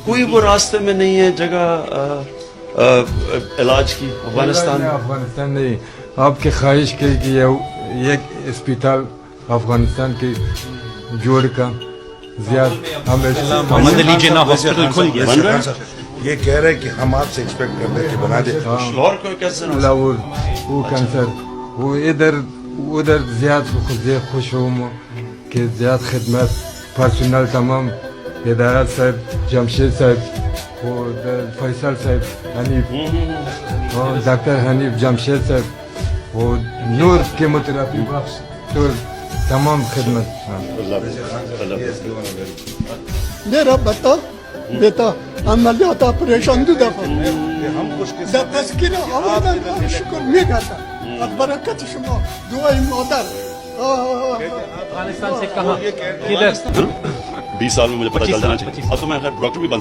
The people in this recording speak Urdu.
کوئی وہ راستے میں نہیں ہے جگہ علاج کی افغانستان میں؟ افغانستان نہیں. آپ کی خواہش کی کہ ایک اسپتال افغانستان کی جوڑ کا زیادہ ہمیشہ محمد علی جناح ہاسپٹل کھل گیا. بن رہا یہ کہہ رہے کہ ہم آپ سے ایکسپیکٹ کر رہے کہ بنا دیں. لاہور کو کیسے لاہور وہ کینسر وہ ادھر زیادہ خوش ہوں کہ زیادہ خدمت پرسنل تمام ہدایت صاحب جمشید صاحب وہ فیصل صاحب حنیف ڈاکٹر حنیف جمشید صاحب وہ نور کیموتھراپی بخش تو تمام خدمت. میرا بیٹا عملیات آپریشن دو دفعہ ہم خوش در تذکیر آوردن شکر میگردم از برکت شما دعای مادر. افغانستان سے کہاں کدھر 20 سال میں مجھے پتہ چل جانا چاہیے. اب تو میں ڈاکٹر بھی بن